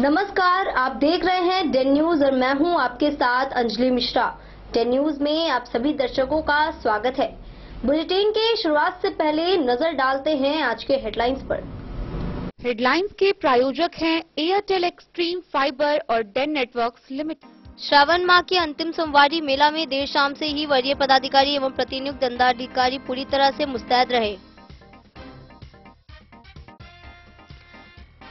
नमस्कार, आप देख रहे हैं डेन न्यूज और मैं हूं आपके साथ अंजलि मिश्रा। डेन न्यूज में आप सभी दर्शकों का स्वागत है। बुलेटिन के शुरुआत से पहले नजर डालते हैं आज के हेडलाइंस पर। हेडलाइंस के प्रायोजक हैं एयरटेल एक्सट्रीम फाइबर और डेन नेटवर्क्स लिमिटेड। श्रावण माह की अंतिम सोमवारी मेला में देर शाम से ही वरीय पदाधिकारी एवं प्रतिनियुक्त दंडाधिकारी पूरी तरह से मुस्तैद रहे।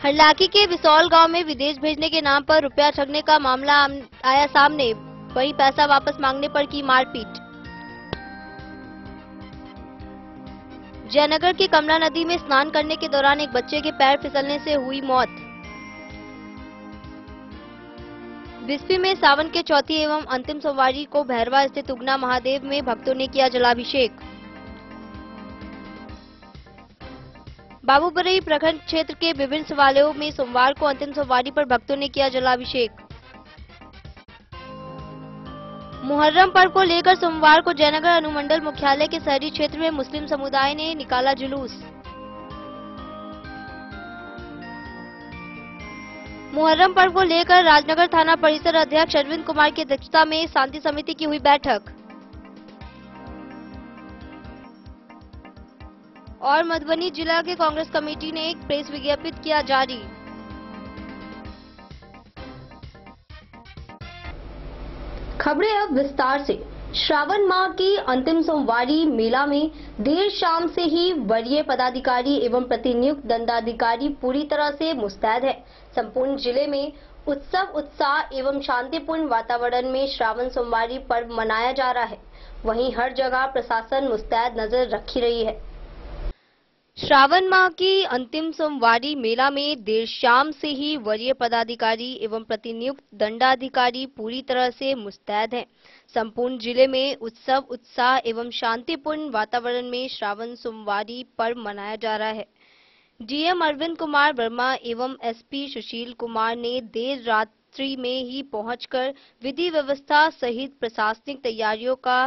हरलाखी के विसौल गांव में विदेश भेजने के नाम पर रुपया ठगने का मामला आया सामने, वहीं पैसा वापस मांगने पर की मारपीट। जयनगर की कमला नदी में स्नान करने के दौरान एक बच्चे के पैर फिसलने से हुई मौत। बिस्फी में सावन के चौथी एवं अंतिम सोमवारी को भैरवा स्थित उगना महादेव में भक्तों ने किया जलाभिषेक। बाबूबरई प्रखंड क्षेत्र के विभिन्न शिवालयों में सोमवार को अंतिम सोमवारी पर भक्तों ने किया जलाभिषेक। मुहर्रम पर्व को लेकर सोमवार को जयनगर अनुमंडल मुख्यालय के शहरी क्षेत्र में मुस्लिम समुदाय ने निकाला जुलूस। मुहर्रम पर्व को लेकर राजनगर थाना परिसर अध्यक्ष अरविंद कुमार की अध्यक्षता में शांति समिति की हुई बैठक। और मधुबनी जिला के कांग्रेस कमेटी ने एक प्रेस विज्ञप्ति किया जारी। खबरें अब विस्तार से। श्रावण माह की अंतिम सोमवारी मेला में देर शाम से ही वरीय पदाधिकारी एवं प्रतिनियुक्त दंडाधिकारी पूरी तरह से मुस्तैद है। संपूर्ण जिले में उत्सव उत्साह एवं शांतिपूर्ण वातावरण में श्रावण सोमवारी पर्व मनाया जा रहा है। वहीं हर जगह प्रशासन मुस्तैद नजर रखी रही है। श्रावण माह की अंतिम सोमवारी मेला में देर शाम से ही वरीय पदाधिकारी एवं प्रतिनियुक्त दंडाधिकारी पूरी तरह से मुस्तैद हैं। संपूर्ण जिले में उत्सव उत्साह एवं शांतिपूर्ण वातावरण में श्रावण सोमवारी पर्व मनाया जा रहा है। डीएम अरविंद कुमार वर्मा एवं एसपी सुशील कुमार ने देर रात्रि में ही पहुंचकर विधि व्यवस्था सहित प्रशासनिक तैयारियों का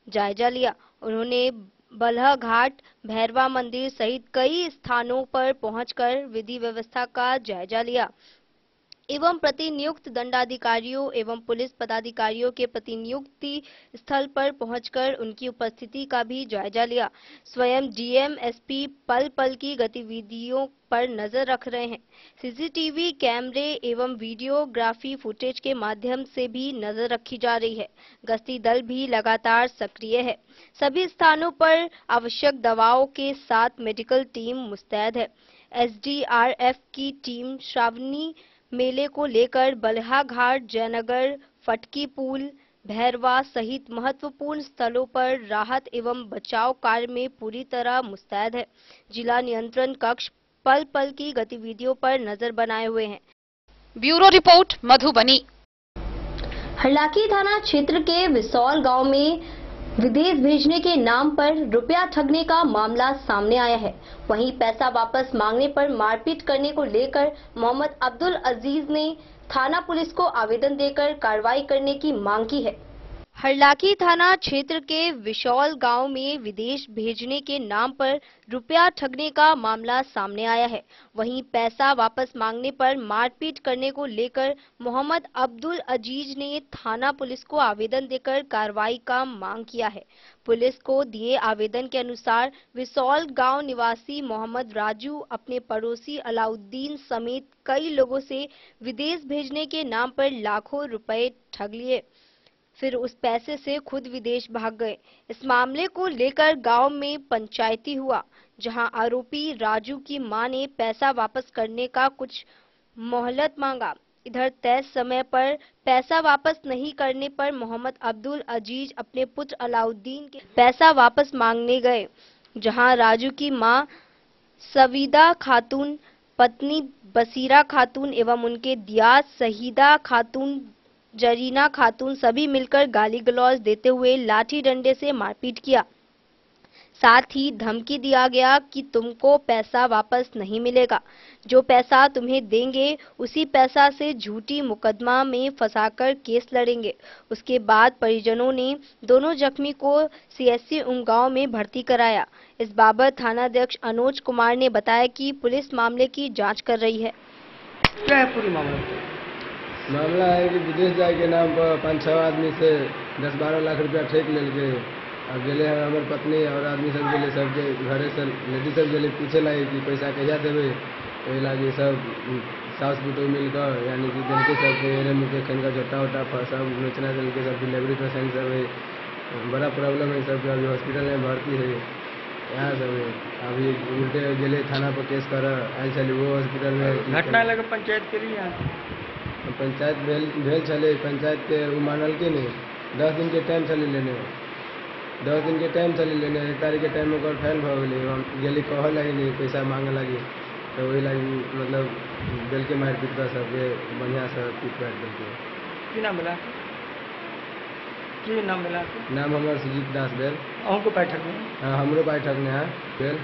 जायजा लिया। उन्होंने बलह घाट, भैरवा मंदिर सहित कई स्थानों पर पहुंचकर विधि व्यवस्था का जायजा लिया एवं प्रतिनियुक्त दंडाधिकारियों एवं पुलिस पदाधिकारियों के प्रतिनियुक्ति स्थल पर पहुंचकर उनकी उपस्थिति का भी जायजा लिया। स्वयं डीएम एसपी पल पल की गतिविधियों पर नजर रख रहे हैं। सीसीटीवी कैमरे एवं वीडियोग्राफी फुटेज के माध्यम से भी नजर रखी जा रही है। गश्ती दल भी लगातार सक्रिय है। सभी स्थानों पर आवश्यक दवाओं के साथ मेडिकल टीम मुस्तैद है। एसडीआरएफ की टीम श्रावणी मेले को लेकर बलहा घाट, जयनगर, फटकी पुल, भैरवा सहित महत्वपूर्ण स्थलों पर राहत एवं बचाव कार्य में पूरी तरह मुस्तैद है। जिला नियंत्रण कक्ष पल पल की गतिविधियों पर नजर बनाए हुए हैं। Bureau report Madhubani. हरलाखी थाना क्षेत्र के विसौल गांव में विदेश भेजने के नाम पर रुपया ठगने का मामला सामने आया है। वहीं पैसा वापस मांगने पर मारपीट करने को लेकर मोहम्मद अब्दुल अजीज ने थाना पुलिस को आवेदन देकर कार्रवाई करने की मांग की है। हरलाखी थाना क्षेत्र के विसौल गांव में विदेश भेजने के नाम पर रुपया ठगने का मामला सामने आया है। वहीं पैसा वापस मांगने पर मारपीट करने को लेकर मोहम्मद अब्दुल अजीज ने थाना पुलिस को आवेदन देकर कार्रवाई का मांग किया है। पुलिस को दिए आवेदन के अनुसार विसौल गांव निवासी मोहम्मद राजू अपने पड़ोसी अलाउद्दीन समेत कई लोगों से विदेश भेजने के नाम पर लाखों रुपए ठग लिए, फिर उस पैसे से खुद विदेश भाग गए। इस मामले को लेकर गांव में पंचायती हुआ, जहां आरोपी राजू की मां ने पैसा वापस करने का कुछ मोहलत मांगा। इधर तय समय पर पैसा वापस नहीं करने पर मोहम्मद अब्दुल अजीज अपने पुत्र अलाउद्दीन के पैसा वापस मांगने गए, जहां राजू की मां सवीदा खातून, पत्नी बसीरा खातून एवं उनके दियाद शहीदा खातून, जरीना खातून सभी मिलकर गाली गलौज देते हुए लाठी डंडे से मारपीट किया। साथ ही धमकी दिया गया कि तुमको पैसा वापस नहीं मिलेगा, जो पैसा तुम्हें देंगे उसी पैसा से झूठी मुकदमा में फंसाकर केस लड़ेंगे। उसके बाद परिजनों ने दोनों जख्मी को सीएससी उमगांव में भर्ती कराया। इस बाबत थानाध्यक्ष अनुज कुमार ने बताया कि पुलिस मामले की जांच कर रही है। क्या है पूरी मामला? मामला है कि विदेश जाए के नाम पर 5-6 आदमी से 10-12 लाख रुपया ठेक लेल के अब गेले हैं हमारे पत्नी और आदमी सब गेले सबके घरे से लेडीज सब गेले पूछे लगे कि पैसा कहिया देवे वही लगे सब सास बुटो मिलकर यानी कि दिल के सबके एरे मुके खन का झोटा वोटा सब बेचना दिल के सब डिलीवरी पेशेंट सब है, बड़ा प्रॉब्लम है सबके। अभी हॉस्पिटल में भर्ती है यहाँ सब है। अभी उल्टे गेले थाना पर केस कर आए चली वो हॉस्पिटल में घटना लगे पंचायत के लिए यहाँ पंचायत भेल चले पंचायत के वो मानल के नहीं 10 दिन के टाइम चले लेने 10 दिन के टाइम चले लेने 1 तारीख के टाइम में फैल भ गई हम गेली कह लगी नहीं पैसा मांगे लगी तो वही लगी मतलब दिल के मार पीट कर सबके बढ़िया से पीट पाट दिल की नाम मिला नाम हमारे सुजीत दास बेल हमको बैठक में हाँ हमरो बैठक में है बेल।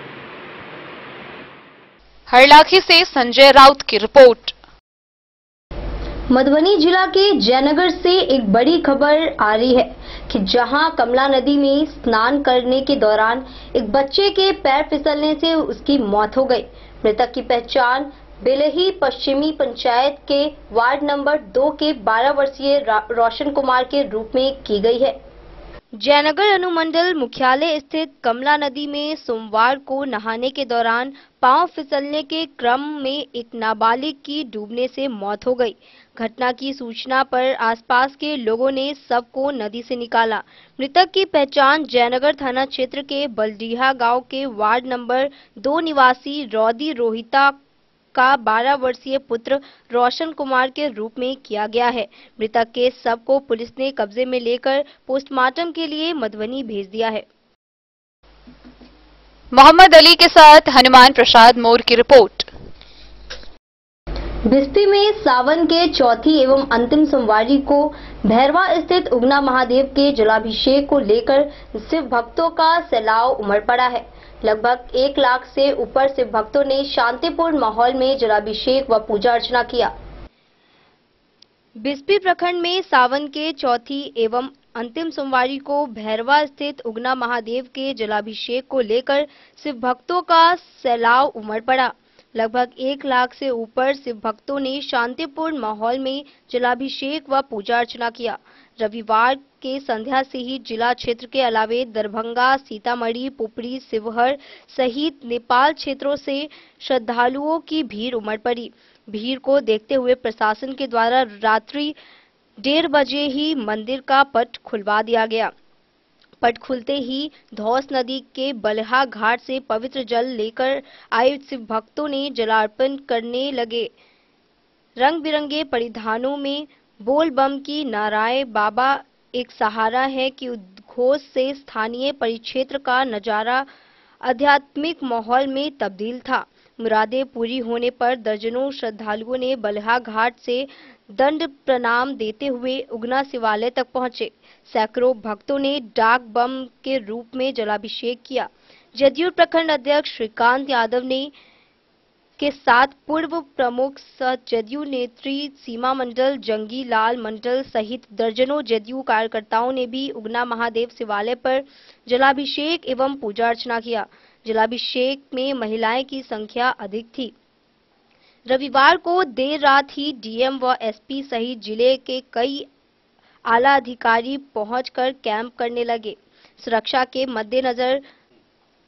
हरलाखी से संजय राउत की रिपोर्ट। मधुबनी जिला के जयनगर से एक बड़ी खबर आ रही है कि जहां कमला नदी में स्नान करने के दौरान एक बच्चे के पैर फिसलने से उसकी मौत हो गई। मृतक की पहचान बेलही पश्चिमी पंचायत के वार्ड नंबर 2 के 12 वर्षीय रोशन कुमार के रूप में की गई है। जयनगर अनुमंडल मुख्यालय स्थित कमला नदी में सोमवार को नहाने के दौरान पांव फिसलने के क्रम में एक नाबालिग की डूबने से मौत हो गई। घटना की सूचना पर आसपास के लोगों ने शव को नदी से निकाला। मृतक की पहचान जयनगर थाना क्षेत्र के बलडीहा गांव के वार्ड नंबर 2 निवासी रौदी रोहिता का 12 वर्षीय पुत्र रोशन कुमार के रूप में किया गया है। मृतक के शव को पुलिस ने कब्जे में लेकर पोस्टमार्टम के लिए मधुबनी भेज दिया है। मोहम्मद अली के साथ हनुमान प्रसाद मोर की रिपोर्ट। बिस्ती में सावन के चौथी एवं अंतिम सोमवारी को भैरवा स्थित उगना महादेव के जलाभिषेक को लेकर शिव भक्तों का सैलाव उमड़ पड़ा है। लगभग 1 लाख से ऊपर शिव भक्तों ने शांतिपूर्ण माहौल में जलाभिषेक व पूजा अर्चना किया। बिस्ती प्रखंड में सावन के चौथी एवं अंतिम सोमवारी को भैरवा स्थित उगना महादेव के जलाभिषेक को लेकर शिव भक्तों का सैलाव उमड़ पड़ा। लगभग 1 लाख से ऊपर शिव भक्तों ने शांतिपूर्ण माहौल में जलाभिषेक व पूजा अर्चना किया। रविवार के संध्या से ही जिला क्षेत्र के अलावे दरभंगा, सीतामढ़ी, पुपरी, शिवहर सहित नेपाल क्षेत्रों से श्रद्धालुओं की भीड़ उमड़ पड़ी। भीड़ को देखते हुए प्रशासन के द्वारा रात्रि 1:30 बजे ही मंदिर का पट खुलवा दिया गया। पट खुलते ही धौस नदी के बलहा घाट से पवित्र जल लेकर आए शिव भक्तों ने जलार्पण करने लगे। रंग बिरंगे परिधानों में बोल बम की नाराएं बाबा एक सहारा है कि उद्घोष से स्थानीय परिक्षेत्र का नजारा आध्यात्मिक माहौल में तब्दील था। मुरादें पूरी होने पर दर्जनों श्रद्धालुओं ने बलहा घाट से दंड प्रणाम देते हुए उगना शिवालय तक पहुंचे। सैकड़ों भक्तों ने डाक बम के रूप में जलाभिषेक किया। जदयू प्रखंड अध्यक्ष श्रीकांत यादव ने के साथ पूर्व प्रमुख जदयू नेत्री सीमा मंडल, जंगी लाल मंडल सहित दर्जनों जदयू कार्यकर्ताओं ने भी उगना महादेव शिवालय पर जलाभिषेक एवं पूजा अर्चना किया। जलाभिषेक में महिलाएं की संख्या अधिक थी। रविवार को देर रात ही डीएम व एसपी सहित जिले के कई आला अधिकारी पहुंचकर कैंप करने लगे। सुरक्षा के मद्देनजर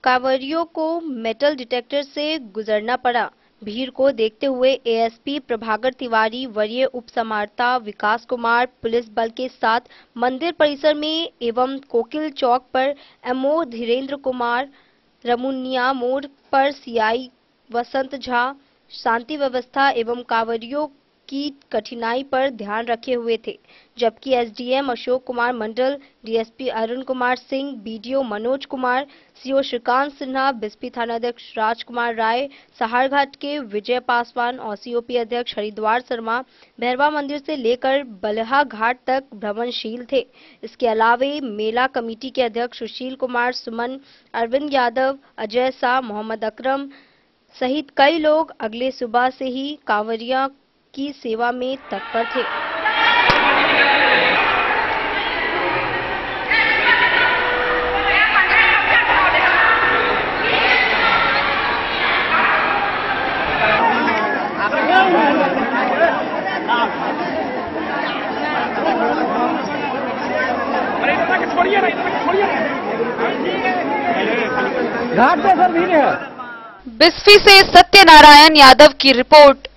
कांवरियों को मेटल डिटेक्टर से गुजरना पड़ा। भीड़ को देखते हुए एएसपी प्रभाकर तिवारी, वरीय उप समाहर्ता विकास कुमार पुलिस बल के साथ मंदिर परिसर में एवं कोकिल चौक पर एमओ धीरेन्द्र कुमार, रमुनिया मोड़ पर सीआई वसंत झा शांति व्यवस्था एवं कांवरियों की कठिनाई पर ध्यान रखे हुए थे, जबकि SDM Ashok Kumar Mandal, DSP Arun Kumar Singh, BDO Manoj Kumar, CO Shrikant Sinha, Bisfi थानाध्यक्ष राजकुमार राय, सहारघाट के विजय पासवान और सीओपी अध्यक्ष हरिद्वार शर्मा भैरवा मंदिर से लेकर बलहा घाट तक भ्रमणशील थे। इसके अलावे मेला कमेटी के अध्यक्ष सुशील कुमार सुमन, अरविंद यादव, अजय शाह, मोहम्मद अकरम सहित कई लोग अगले सुबह से ही कांवरिया की सेवा में तत्पर थे। घाट पे सर भीड़ है। बिस्फी से सत्यनारायण यादव की रिपोर्ट।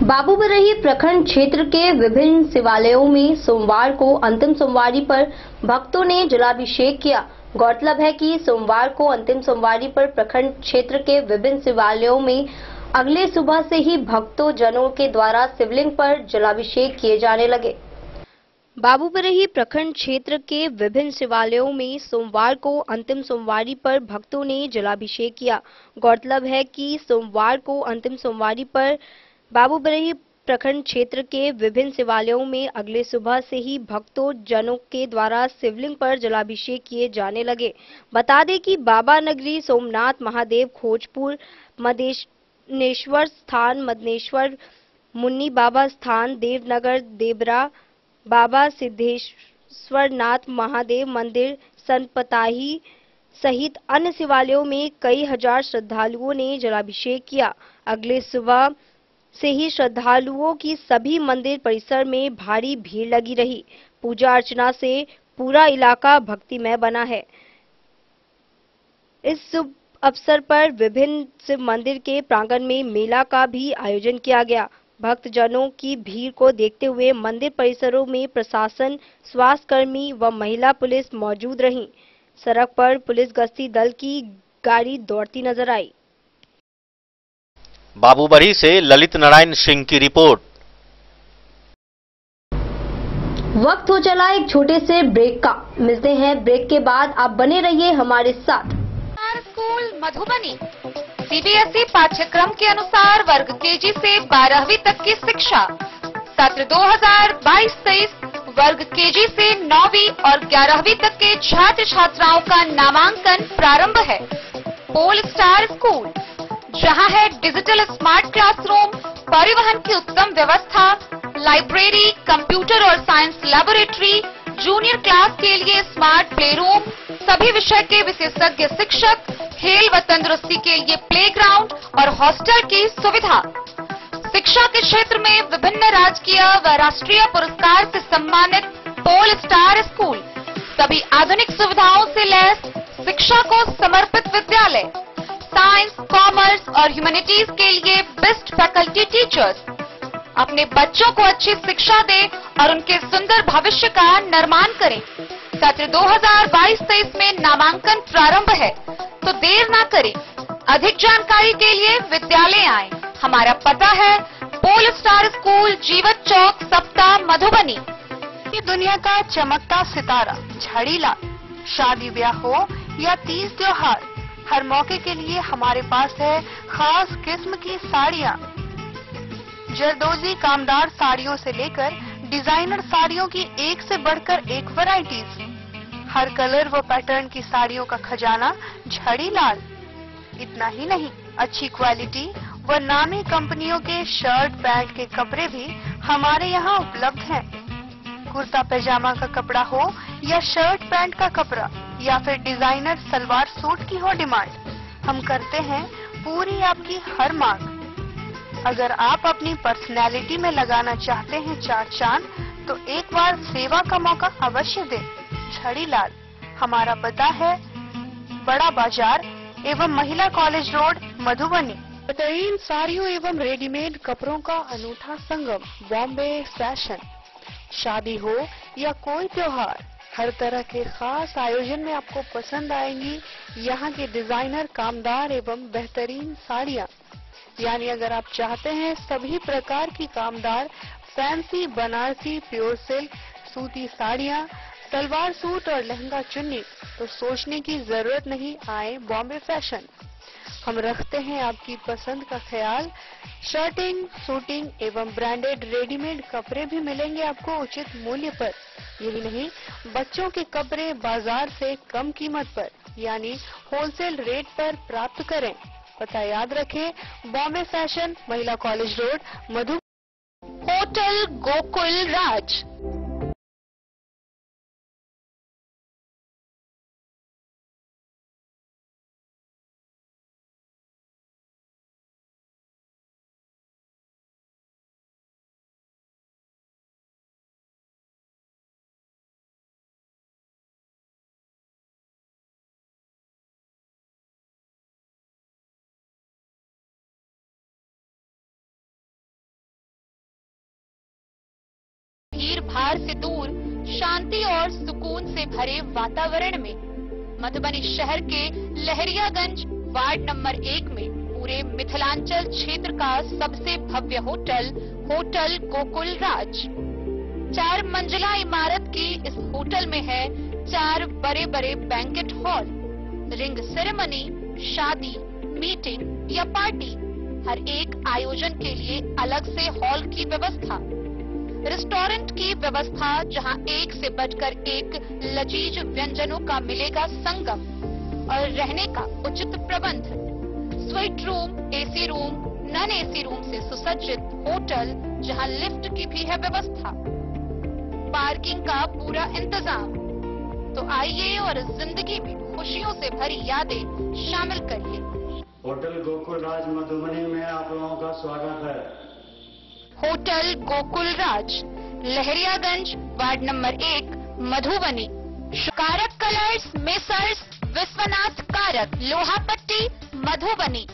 बाबूबरही प्रखंड क्षेत्र के विभिन्न शिवालयों में सोमवार को अंतिम सोमवारी पर भक्तों ने जलाभिषेक किया। गौरतलब है कि सोमवार को अंतिम सोमवारी पर प्रखंड क्षेत्र के विभिन्न शिवालयों में अगले सुबह से ही भक्तों जनों के द्वारा शिवलिंग पर जलाभिषेक किए जाने लगे। बाबूबरही प्रखंड क्षेत्र के विभिन्न शिवालयों में सोमवार को अंतिम सोमवारी पर भक्तों ने जलाभिषेक किया। गौरतलब है कि सोमवार को अंतिम सोमवारी पर बाबूबरही प्रखंड क्षेत्र के विभिन्न शिवालयों में अगले सुबह से ही भक्तों जनों के द्वारा शिवलिंग पर जलाभिषेक किए जाने लगे। बता दें कि बाबा नगरी सोमनाथ महादेव खोजपुर मदनेश्वर स्थान मदनेश्वर मुन्नी बाबा स्थान देवनगर देबरा बाबा सिद्धेश्वर नाथ महादेव मंदिर सनपताही सहित अन्य शिवालयों में कई हजार श्रद्धालुओं ने जलाभिषेक किया। अगले सुबह से ही श्रद्धालुओं की सभी मंदिर परिसर में भारी भीड़ लगी रही। पूजा अर्चना से पूरा इलाका भक्तिमय बना है। इस शुभ अवसर पर विभिन्न शिव मंदिर के प्रांगण में मेला का भी आयोजन किया गया। भक्तजनों की भीड़ को देखते हुए मंदिर परिसरों में प्रशासन, स्वास्थ्यकर्मी व महिला पुलिस मौजूद रहीं। सड़क पर पुलिस गश्ती दल की गाड़ी दौड़ती नजर आई। बाबूबरही से ललित नारायण सिंह की रिपोर्ट। वक्त हो चला एक छोटे से ब्रेक का। मिलते हैं ब्रेक के बाद। आप बने रहिए हमारे साथ। स्कूल मधुबनी सीबीएसई पाठ्यक्रम के अनुसार वर्ग केजी से 12वीं तक की शिक्षा। सत्र 2022-23 वर्ग केजी से 9वीं और 11वीं तक के छात्र छात्राओं का नामांकन प्रारंभ है। पोल स्टार स्कूल, जहां है डिजिटल स्मार्ट क्लासरूम, परिवहन की उत्तम व्यवस्था, लाइब्रेरी, कंप्यूटर और साइंस लैबोरेटरी, जूनियर क्लास के लिए स्मार्ट प्ले रूम, सभी विषय के विशेषज्ञ शिक्षक, खेल व तंदुरुस्ती के लिए प्लेग्राउंड और हॉस्टल की सुविधा। शिक्षा के क्षेत्र में विभिन्न राजकीय व राष्ट्रीय पुरस्कार से सम्मानित पोल स्टार स्कूल, सभी आधुनिक सुविधाओं से लैस शिक्षा को समर्पित विद्यालय, साइंस, कॉमर्स और ह्यूमैनिटीज के लिए बेस्ट फैकल्टी टीचर्स। अपने बच्चों को अच्छी शिक्षा दें और उनके सुंदर भविष्य का निर्माण करें। सत्र 2022-23 में नामांकन प्रारंभ है, तो देर ना करें। अधिक जानकारी के लिए विद्यालय आएं। हमारा पता है पोल स्टार स्कूल, जीवत चौक, सप्ताह, मधुबनी। ये दुनिया का चमकता सितारा झड़ीलाल। शादी ब्याह हो या तीज त्योहार, हर मौके के लिए हमारे पास है खास किस्म की साड़ियाँ। जरदोजी कामदार साड़ियों से लेकर डिजाइनर साड़ियों की एक से बढ़कर एक वैरायटीज। हर कलर व पैटर्न की साड़ियों का खजाना झड़ीलाल। इतना ही नहीं, अच्छी क्वालिटी व नामी कंपनियों के शर्ट पैंट के कपड़े भी हमारे यहाँ उपलब्ध हैं। कुर्ता पैजामा का कपड़ा हो या शर्ट पैंट का कपड़ा या फिर डिजाइनर सलवार सूट की हो डिमांड, हम करते हैं पूरी आपकी हर मांग। अगर आप अपनी पर्सनैलिटी में लगाना चाहते हैं चार चांद, तो एक बार सेवा का मौका अवश्य दें। झड़ीलाल, हमारा पता है बड़ा बाजार एवं महिला कॉलेज रोड, मधुबनी। बेहतरीन साड़ियों एवं रेडीमेड कपड़ों का अनूठा संगम, बॉम्बे फैशन। शादी हो या कोई त्योहार, हर तरह के खास आयोजन में आपको पसंद आएंगी यहाँ के डिजाइनर, कामदार एवं बेहतरीन साड़ियाँ। यानी अगर आप चाहते हैं सभी प्रकार की कामदार, फैंसी, बनारसी, प्योर सिल्क, सूती साड़ियाँ, सलवार सूट और लहंगा चुन्नी, तो सोचने की जरूरत नहीं, आए बॉम्बे फैशन। हम रखते हैं आपकी पसंद का ख्याल। शर्टिंग, सूटिंग एवं ब्रांडेड रेडीमेड कपड़े भी मिलेंगे आपको उचित मूल्य पर। यही नहीं, बच्चों के कपड़े बाजार से कम कीमत पर यानी होलसेल रेट पर प्राप्त करें। पता याद रखें, बॉम्बे फैशन, महिला कॉलेज रोड, मधु। होटल गोकुल राज। भीड़ भाड़ से दूर शांति और सुकून से भरे वातावरण में मधुबनी शहर के लहरियागंज वार्ड नंबर 1 में पूरे मिथिलांचल क्षेत्र का सबसे भव्य होटल होटल गोकुल राज 4 मंजिला इमारत की इस होटल में है 4 बड़े बड़े बैंकेट हॉल, रिंग सेरेमनी, शादी, मीटिंग या पार्टी, हर एक आयोजन के लिए अलग से हॉल की व्यवस्था, रेस्टोरेंट की व्यवस्था जहां एक से बढ़कर एक लजीज व्यंजनों का मिलेगा संगम और रहने का उचित प्रबंध, suite room, AC room, non AC room से सुसज्जित होटल जहां लिफ्ट की भी है व्यवस्था, पार्किंग का पूरा इंतजाम। तो आइए और जिंदगी में खुशियों से भरी यादें शामिल करिए। होटल गोकुल राज मधुबनी में आप लोगों का स्वागत है। होटल गोकुल राज, लहरियागंज, वार्ड नंबर 1, मधुबनी। कारक कलर्स, मेसर्स विश्वनाथ कारक, लोहापट्टी, मधुबनी।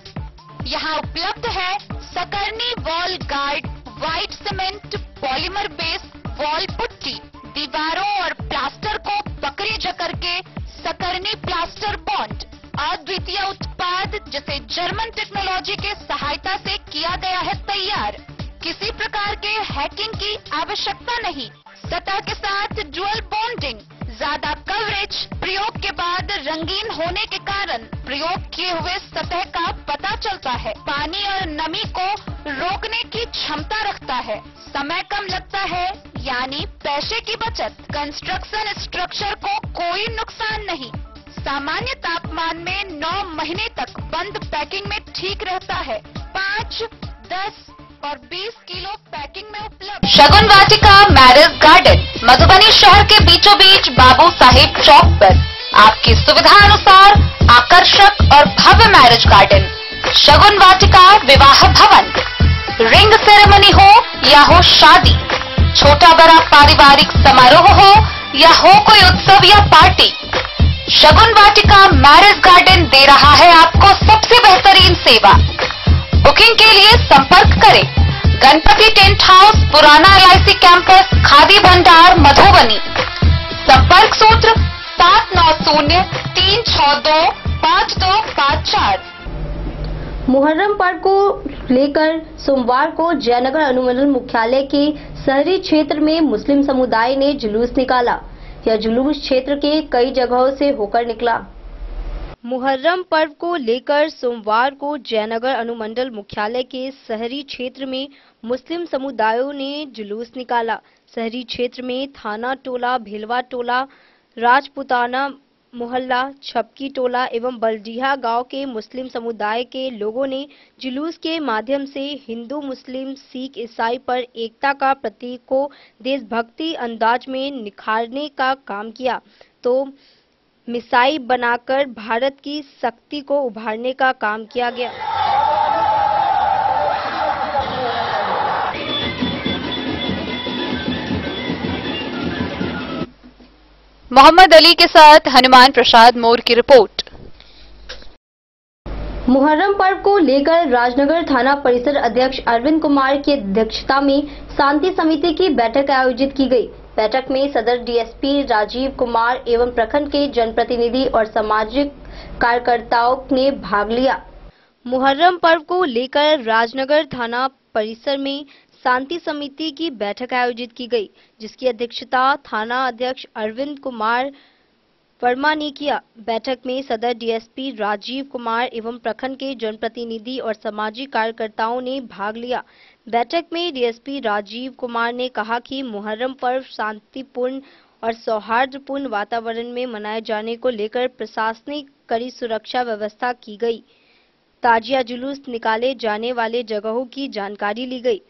यहाँ उपलब्ध है सकरनी wall guard, white cement, polymer base wall putty, दीवारों और प्लास्टर को बकरी जकर के सकरनी प्लास्टर बॉन्ड, अद्वितीय उत्पाद जिसे जर्मन टेक्नोलॉजी के सहायता से किया गया है तैयार। किसी प्रकार के हैकिंग की आवश्यकता नहीं। सतह के साथ डुअल बॉन्डिंग, ज्यादा कवरेज, प्रयोग के बाद रंगीन होने के कारण प्रयोग किए हुए सतह का पता चलता है। पानी और नमी को रोकने की क्षमता रखता है। समय कम लगता है, यानी पैसे की बचत। कंस्ट्रक्शन स्ट्रक्चर को कोई नुकसान नहीं। सामान्य तापमान में 9 महीने तक बंद पैकिंग में ठीक रहता है। 5, 10 और 20 किलो पैकिंग में उपलब्ध। शगुन वाटिका मैरिज गार्डन, मधुबनी शहर के बीचों बीच बाबू साहेब चौक पर आपकी सुविधा अनुसार आकर्षक और भव्य मैरिज गार्डन। शगुन वाटिका विवाह भवन, रिंग सेरेमनी हो या हो शादी, छोटा बड़ा पारिवारिक समारोह हो या हो कोई उत्सव या पार्टी, शगुन वाटिका मैरिज गार्डन दे रहा है आपको सबसे बेहतरीन सेवा। बुकिंग के लिए संपर्क करें गणपति टेंट हाउस, पुराना LIC कैंपस, खादी भंडार, मधुबनी। संपर्क सूत्र 7903625254। मुहर्रम पर्व को लेकर सोमवार को जयनगर अनुमंडल मुख्यालय के शहरी क्षेत्र में मुस्लिम समुदाय ने जुलूस निकाला। यह जुलूस क्षेत्र के कई जगहों से होकर निकला। मुहर्रम पर्व को लेकर सोमवार को जयनगर अनुमंडल मुख्यालय के शहरी क्षेत्र में मुस्लिम समुदायों ने जुलूस निकाला। शहरी क्षेत्र में थाना टोला, भेलवा टोला, राजपुताना मोहल्ला, छपकी टोला एवं बलडीहा गांव के मुस्लिम समुदाय के लोगों ने जुलूस के माध्यम से हिंदू, मुस्लिम, सिख, ईसाई पर एकता का प्रतीक को देशभक्ति अंदाज में निखारने का काम किया तो मिसाई बनाकर भारत की शक्ति को उभारने का काम किया गया। मोहम्मद अली के साथ हनुमान प्रसाद मोर की रिपोर्ट। मुहर्रम पर्व को लेकर राजनगर थाना परिसर अध्यक्ष अरविंद कुमार की अध्यक्षता में शांति समिति की बैठक आयोजित की गई। बैठक में सदर डीएसपी राजीव कुमार एवं प्रखंड के जनप्रतिनिधि और सामाजिक कार्यकर्ताओं ने भाग लिया। मुहर्रम पर्व को लेकर राजनगर थाना परिसर में शांति समिति की बैठक आयोजित की गई, जिसकी अध्यक्षता थाना अध्यक्ष अरविंद कुमार वर्मा ने किया। बैठक में सदर डीएसपी राजीव कुमार एवं प्रखंड के जनप्रतिनिधि और सामाजिक कार्यकर्ताओं ने भाग लिया। बैठक में डीएसपी राजीव कुमार ने कहा कि मुहर्रम पर्व शांतिपूर्ण और सौहार्दपूर्ण वातावरण में मनाए जाने को लेकर प्रशासनिक कड़ी सुरक्षा व्यवस्था की गई। ताजिया जुलूस निकाले जाने वाले जगहों की जानकारी ली गई।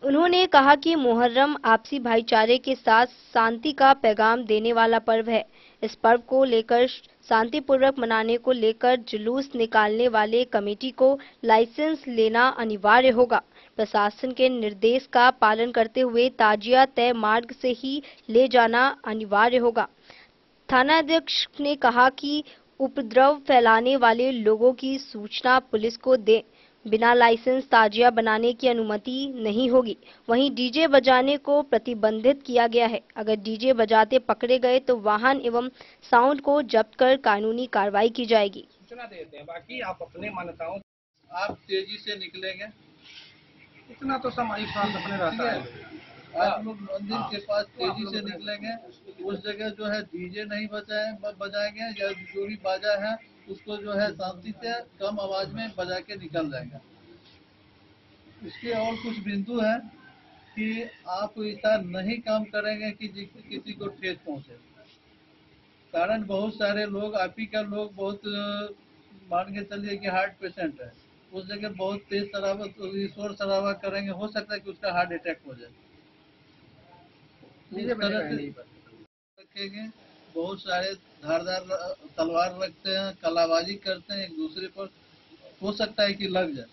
उन्होंने कहा कि मुहर्रम आपसी भाईचारे के साथ शांति का पैगाम देने वाला पर्व है। इस पर्व को लेकर शांतिपूर्वक मनाने को लेकर जुलूस निकालने वाले कमेटी को लाइसेंस लेना अनिवार्य होगा। प्रशासन के निर्देश का पालन करते हुए ताजिया तय मार्ग से ही ले जाना अनिवार्य होगा। थानाध्यक्ष ने कहा कि उपद्रव फैलाने वाले लोगों की सूचना पुलिस को दें। बिना लाइसेंस ताजिया बनाने की अनुमति नहीं होगी। वहीं डीजे बजाने को प्रतिबंधित किया गया है। अगर डीजे बजाते पकड़े गए तो वाहन एवं साउंड को जब्त कर कानूनी कार्रवाई की जाएगी। सूचना देते हैं, बाकी आप अपने मान्यताओं आप तेजी से निकलेंगे, इतना तो सामाजिक स्वास्थ्य अपने रहता है। आप लोग मंदिर के पास तेजी से निकलेंगे, उस जगह जो है डीजे नहीं बजाएंगे या जो भी बाजा है उसको जो है शांति से कम आवाज में बजा के निकल जाएंगे। इसके और कुछ बिंदु है कि आप ऐसा नहीं काम करेंगे कि किसी को ठेस पहुंचे। कारण बहुत सारे लोग आप ही का लोग बहुत मान के चलिए कि हार्ट पेशेंट है, उस जगह बहुत तेज शोर शराबा करेंगे, हो सकता है कि उसका हार्ट अटैक हो जाए। इस तरह से रखेंगे। बहुत सारे धारदार तलवार रखते हैं, कलाबाजी करते हैं, एक दूसरे पर हो सकता है कि लग जाए।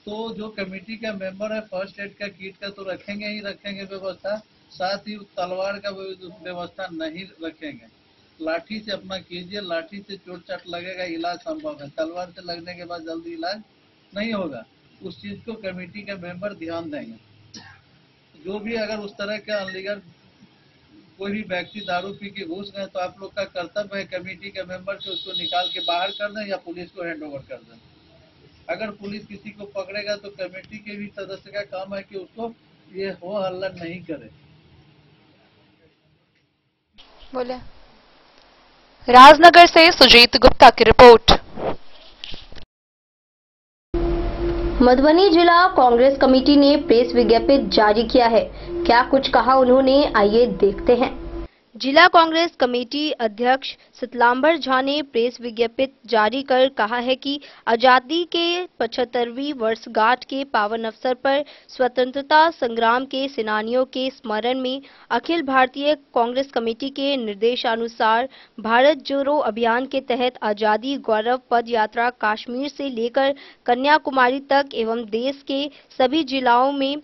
तो जो कमेटी का मेंबर है फर्स्ट एड का किट का तो रखेंगे ही रखेंगे व्यवस्था, साथ ही तलवार का व्यवस्था नहीं रखेंगे। लाठी से अपना कीजिए, लाठी से चोट चाट लगेगा, इलाज संभव है। तलवार से लगने के बाद जल्दी इलाज नहीं होगा। उस चीज को कमेटी के मेंबर ध्यान देंगे। जो भी अगर उस तरह का अनलीगल कोई भी व्यक्ति दारू पी के घुस गए तो आप लोग का कर्तव्य है कमेटी के मेंबर से उसको निकाल के बाहर कर दें या पुलिस को हैंड ओवर कर दें। अगर पुलिस किसी को पकड़ेगा तो कमेटी के भी सदस्य का काम है कि उसको ये हो हल्ला नहीं करे। बोले राजनगर से सुजीत गुप्ता की रिपोर्ट। मधुबनी जिला कांग्रेस कमेटी ने प्रेस विज्ञप्ति जारी किया है। क्या कुछ कहा उन्होंने, आइए देखते हैं। जिला कांग्रेस कमेटी अध्यक्ष शीतलांबर झा ने प्रेस विज्ञप्ति जारी कर कहा है कि आजादी के 75वीं वर्षगांठ के पावन अवसर पर स्वतंत्रता संग्राम के सेनानियों के स्मरण में अखिल भारतीय कांग्रेस कमेटी के निर्देशानुसार भारत जोड़ो अभियान के तहत आजादी गौरव पद यात्रा कश्मीर से लेकर कन्याकुमारी तक एवं देश के सभी जिलाओं में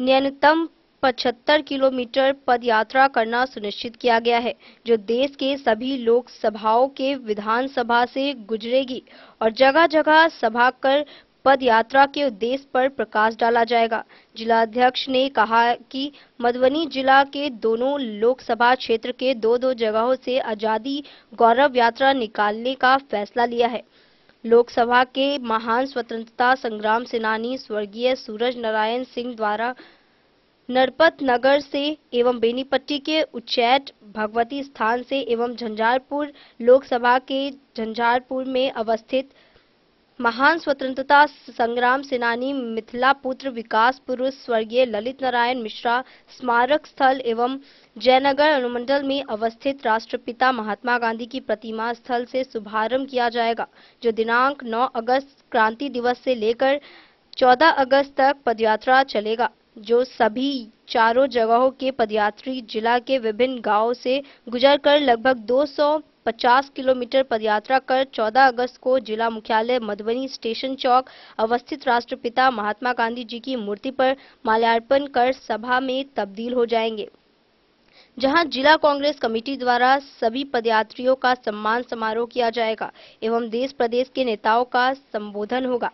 न्यूनतम 75 किलोमीटर पद यात्रा करना सुनिश्चित किया गया है, जो देश के सभी लोकसभाओं के विधानसभा से गुजरेगी और जगह जगह सभा कर पद यात्रा के उद्देश्य पर प्रकाश डाला जाएगा। जिला अध्यक्ष ने कहा कि मधुबनी जिला के दोनों लोकसभा क्षेत्र के दो जगहों से आजादी गौरव यात्रा निकालने का फैसला लिया है। लोकसभा के महान स्वतंत्रता संग्राम सेनानी स्वर्गीय सूरज नारायण सिंह द्वारा नरपत नगर से एवं बेनीपट्टी के उच्चैठ भगवती स्थान से एवं झंझारपुर लोकसभा के झंझारपुर में अवस्थित महान स्वतंत्रता संग्राम सेनानी मिथिला पुत्र विकास पुरुष स्वर्गीय ललित नारायण मिश्रा स्मारक स्थल एवं जयनगर अनुमंडल में अवस्थित राष्ट्रपिता महात्मा गांधी की प्रतिमा स्थल से शुभारंभ किया जाएगा, जो दिनांक 9 अगस्त क्रांति दिवस से लेकर 14 अगस्त तक पदयात्रा चलेगा, जो सभी चारों जगहों के पदयात्री जिला के विभिन्न गांवों से गुजरकर लगभग 250 किलोमीटर पदयात्रा कर 14 अगस्त को जिला मुख्यालय मधुबनी स्टेशन चौक अवस्थित राष्ट्रपिता महात्मा गांधी जी की मूर्ति पर माल्यार्पण कर सभा में तब्दील हो जाएंगे, जहां जिला कांग्रेस कमेटी द्वारा सभी पदयात्रियों का सम्मान समारोह किया जाएगा एवं देश प्रदेश के नेताओं का संबोधन होगा।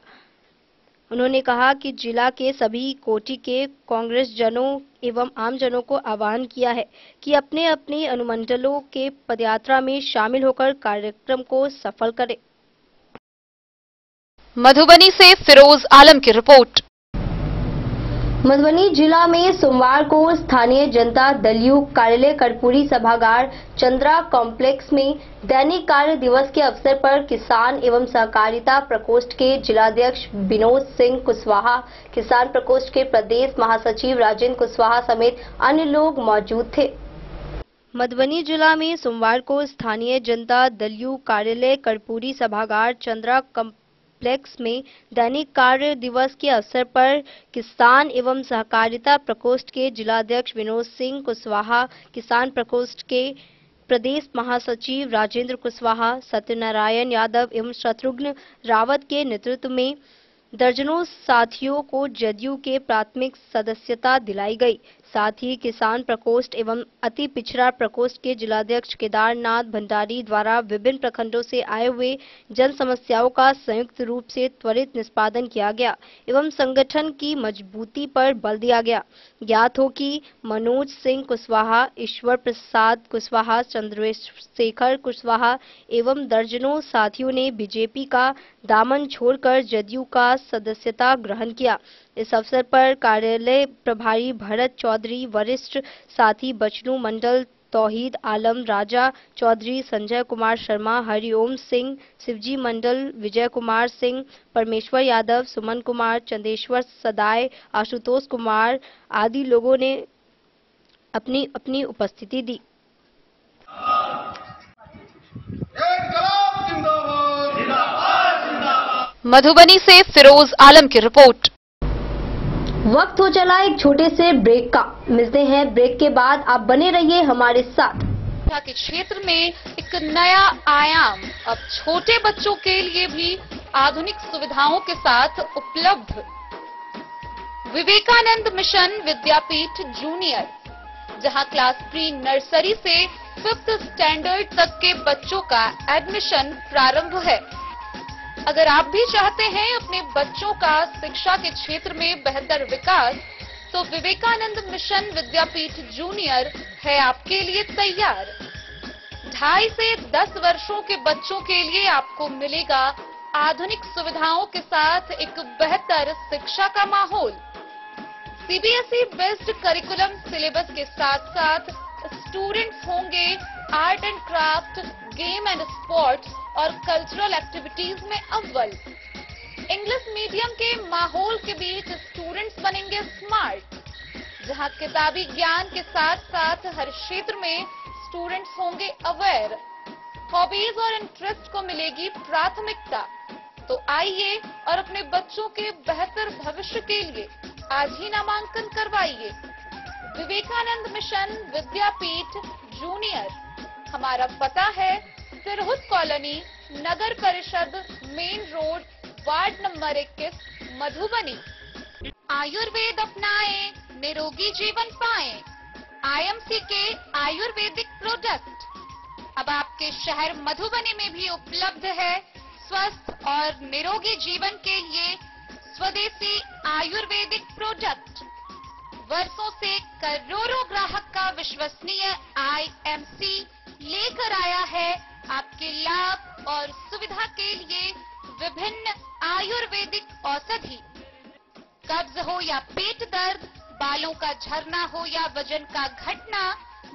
उन्होंने कहा कि जिला के सभी कोटि के कांग्रेस जनों एवं आमजनों को आह्वान किया है कि अपने अपने अनुमंडलों के पदयात्रा में शामिल होकर कार्यक्रम को सफल करें। मधुबनी से फिरोज आलम की रिपोर्ट। मधुबनी जिला में सोमवार को स्थानीय जनता दल यू कार्यालय कर्पूरी सभागार चंद्रा कॉम्प्लेक्स में दैनिक कार्य दिवस के अवसर पर किसान एवं सहकारिता प्रकोष्ठ के जिलाध्यक्ष विनोद सिंह कुशवाहा, किसान प्रकोष्ठ के प्रदेश महासचिव राजेंद्र कुशवाहा समेत अन्य लोग मौजूद थे। मधुबनी जिला में सोमवार को स्थानीय जनता दल यू कार्यालय कर्पूरी सभागार चंद्रा कॉम्प्लेक्स में दैनिक कार्य दिवस के अवसर पर किसान एवं सहकारिता प्रकोष्ठ के जिलाध्यक्ष विनोद सिंह कुशवाहा, किसान प्रकोष्ठ के प्रदेश महासचिव राजेंद्र कुशवाहा, सत्यनारायण यादव एवं शत्रुघ्न रावत के नेतृत्व में दर्जनों साथियों को जदयू के प्राथमिक सदस्यता दिलाई गई। साथ ही किसान प्रकोष्ठ एवं अति पिछड़ा प्रकोष्ठ के जिलाध्यक्ष केदारनाथ भंडारी द्वारा विभिन्न प्रखंडों से आए हुए जन समस्याओं का संयुक्त रूप से त्वरित निष्पादन किया गया एवं संगठन की मजबूती पर बल दिया गया। ज्ञात हो कि मनोज सिंह कुशवाहा, ईश्वर प्रसाद कुशवाहा, चंद्रशेखर कुशवाहा एवं दर्जनों साथियों ने बीजेपी का दामन छोड़कर जदयू का सदस्यता ग्रहण किया। इस अवसर पर कार्यालय प्रभारी भरत चौधरी, वरिष्ठ साथी बचनू मंडल, तौहीद आलम, राजा चौधरी, संजय कुमार शर्मा, हरिओम सिंह, शिवजी मंडल, विजय कुमार सिंह, परमेश्वर यादव, सुमन कुमार, चंदेश्वर सदाय, आशुतोष कुमार आदि लोगों ने अपनी अपनी उपस्थिति दी। मधुबनी से फिरोज आलम की रिपोर्ट। वक्त हो चला एक छोटे से ब्रेक का। मिलते हैं ब्रेक के बाद। आप बने रहिए हमारे साथ। शिक्षा के क्षेत्र में एक नया आयाम अब छोटे बच्चों के लिए भी आधुनिक सुविधाओं के साथ उपलब्ध। विवेकानंद मिशन विद्यापीठ जूनियर, जहां क्लास प्री नर्सरी से 5th स्टैंडर्ड तक के बच्चों का एडमिशन प्रारंभ है। अगर आप भी चाहते हैं अपने बच्चों का शिक्षा के क्षेत्र में बेहतर विकास, तो विवेकानंद मिशन विद्यापीठ जूनियर है आपके लिए तैयार। 2.5 से 10 वर्षों के बच्चों के लिए आपको मिलेगा आधुनिक सुविधाओं के साथ एक बेहतर शिक्षा का माहौल। सीबीएसई बेस्ड करिकुलम सिलेबस के साथ साथ स्टूडेंट्स होंगे art and craft, game and sports और कल्चरल एक्टिविटीज में अव्वल। इंग्लिश मीडियम के माहौल के बीच स्टूडेंट्स बनेंगे स्मार्ट, जहां किताबी ज्ञान के साथ साथ हर क्षेत्र में स्टूडेंट्स होंगे अवेयर। हॉबीज और इंटरेस्ट को मिलेगी प्राथमिकता। तो आइए और अपने बच्चों के बेहतर भविष्य के लिए आज ही नामांकन करवाइए। विवेकानंद मिशन विद्यापीठ जूनियर। हमारा पता है तिरहुत कॉलोनी, नगर परिषद, main road, ward number 21, Madhubani. Ayurveda अपनाएं, निरोगी जीवन पाएं। आईएमसी के आयुर्वेदिक प्रोडक्ट अब आपके शहर मधुबनी में भी उपलब्ध है। स्वस्थ और निरोगी जीवन के लिए स्वदेशी आयुर्वेदिक प्रोडक्ट वर्षों से करोड़ों ग्राहक का विश्वसनीय आईएमसी लेकर आया है आपके लाभ और सुविधा के लिए विभिन्न आयुर्वेदिक औषधि। कब्ज हो या पेट दर्द, बालों का झरना हो या वजन का घटना,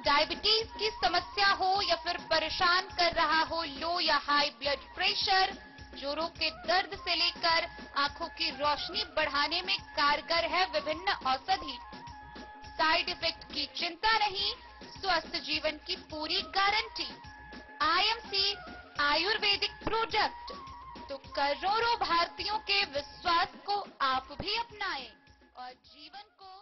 डायबिटीज की समस्या हो या फिर परेशान कर रहा हो लो या हाई ब्लड प्रेशर, जोड़ों के दर्द से लेकर आंखों की रोशनी बढ़ाने में कारगर है विभिन्न औषधि। साइड इफेक्ट की चिंता नहीं, स्वस्थ जीवन की पूरी गारंटी। आईएमसी आयुर्वेदिक प्रोडक्ट, तो करोड़ों भारतीयों के विश्वास को आप भी अपनाएं और जीवन को।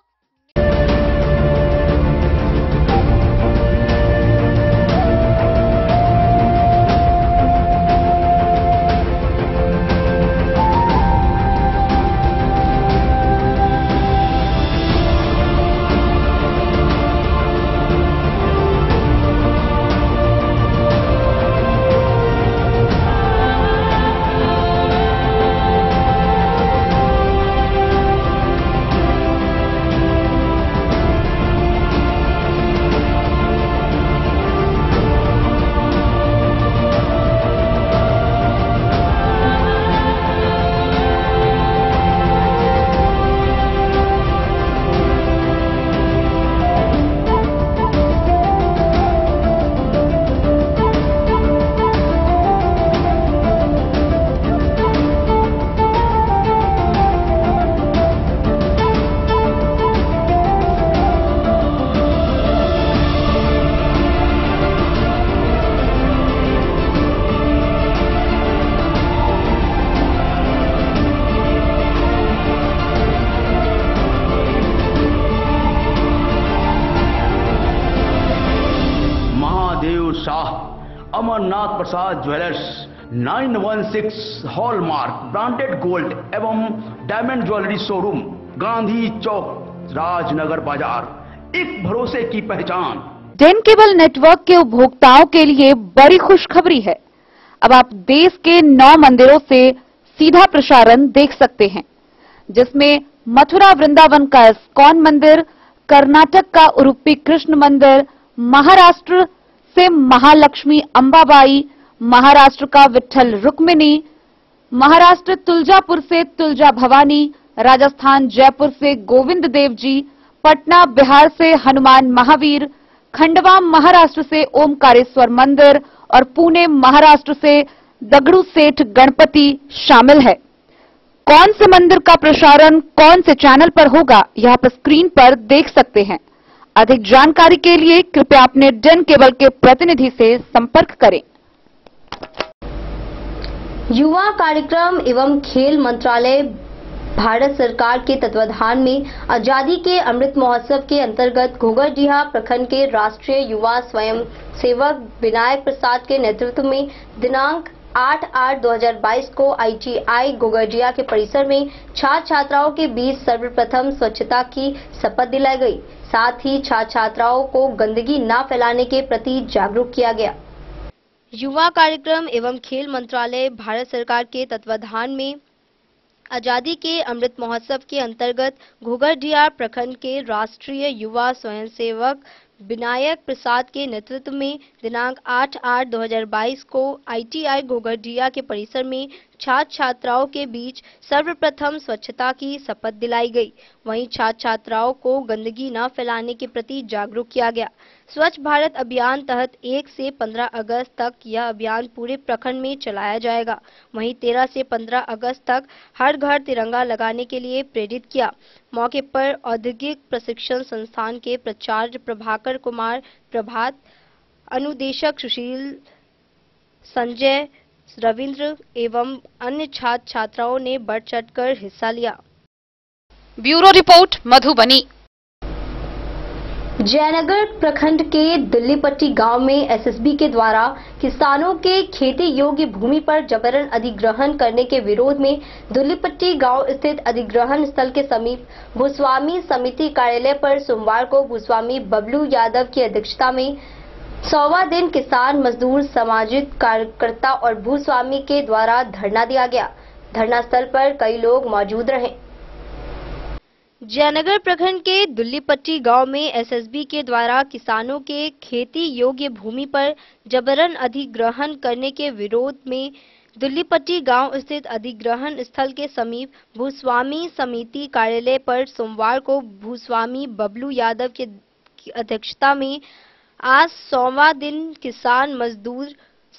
अमरनाथ प्रसाद ज्वेलर्स 916 हॉलमार्क ब्रांडेड गोल्ड एवं डायमंड ज्वेलरी शोरूम, गांधी चौक, राजनगर बाजार। एक भरोसे की पहचान। डेन केबल नेटवर्क के उपभोक्ताओं के लिए बड़ी खुशखबरी है। अब आप देश के 9 मंदिरों से सीधा प्रसारण देख सकते हैं, जिसमें मथुरा वृंदावन का इस्कॉन मंदिर, कर्नाटक का उडुपी कृष्ण मंदिर, महाराष्ट्र से महालक्ष्मी अंबाबाई, महाराष्ट्र का विट्ठल रुक्मिणी, महाराष्ट्र तुलजापुर से तुलजा भवानी, राजस्थान जयपुर से गोविंद देव जी, पटना बिहार से हनुमान महावीर, खंडवा महाराष्ट्र से ओमकारेश्वर मंदिर और पुणे महाराष्ट्र से दगड़ू सेठ गणपति शामिल है। कौन से मंदिर का प्रसारण कौन से चैनल पर होगा, यह आप स्क्रीन पर देख सकते हैं। अधिक जानकारी के लिए कृपया अपने डेन केबल के प्रतिनिधि से संपर्क करें। युवा कार्यक्रम एवं खेल मंत्रालय भारत सरकार के तत्वाधान में आजादी के अमृत महोत्सव के अंतर्गत घोघरडीहा प्रखंड के राष्ट्रीय युवा स्वयं सेवक विनायक प्रसाद के नेतृत्व में दिनांक 8/8/2022 को ITI घोघरडीहा के परिसर में छात्र छात्राओं के बीच सर्वप्रथम स्वच्छता की शपथ दिलाई गई। साथ ही छात्र छात्राओं को गंदगी न फैलाने के प्रति जागरूक किया गया। युवा कार्यक्रम एवं खेल मंत्रालय भारत सरकार के तत्वाधान में आजादी के अमृत महोत्सव के अंतर्गत घोघरडीहा प्रखंड के राष्ट्रीय युवा स्वयंसेवक विनायक प्रसाद के नेतृत्व में दिनांक 8/8/2022 को ITI घोघरडीहा के परिसर में छात्र छात्राओं के बीच सर्वप्रथम स्वच्छता की शपथ दिलाई गई। वहीं छात्र छात्राओं को गंदगी न फैलाने के प्रति जागरूक किया गया। स्वच्छ भारत अभियान तहत 1 से 15 अगस्त तक यह अभियान पूरे प्रखंड में चलाया जाएगा। वहीं 13 से 15 अगस्त तक हर घर तिरंगा लगाने के लिए प्रेरित किया। मौके पर औद्योगिक प्रशिक्षण संस्थान के प्राचार्य प्रभाकर कुमार प्रभात, अनुदेशक सुशील, संजय, रविंद्र एवं अन्य छात्र छात्राओं ने बढ़ चढ़कर हिस्सा लिया। Bureau report Madhubani. जयनगर प्रखंड के दिल्लीपट्टी गांव में SSB के द्वारा किसानों के खेती योग्य भूमि पर जबरन अधिग्रहण करने के विरोध में दिल्लीपट्टी गांव स्थित अधिग्रहण स्थल के समीप भूस्वामी समिति कार्यालय पर सोमवार को भूस्वामी बबलू यादव की अध्यक्षता में 100वां दिन किसान मजदूर सामाजिक कार्यकर्ता और भूस्वामी के द्वारा धरना दिया गया। धरना स्थल पर कई लोग मौजूद रहे। जयनगर प्रखंड के दिल्लीपट्टी गांव में SSB के द्वारा किसानों के खेती योग्य भूमि पर जबरन अधिग्रहण करने के विरोध में दिल्लीपट्टी गांव स्थित अधिग्रहण स्थल के समीप भूस्वामी समिति कार्यालय पर सोमवार को भूस्वामी बबलू यादव की अध्यक्षता में आज 100वां दिन किसान मजदूर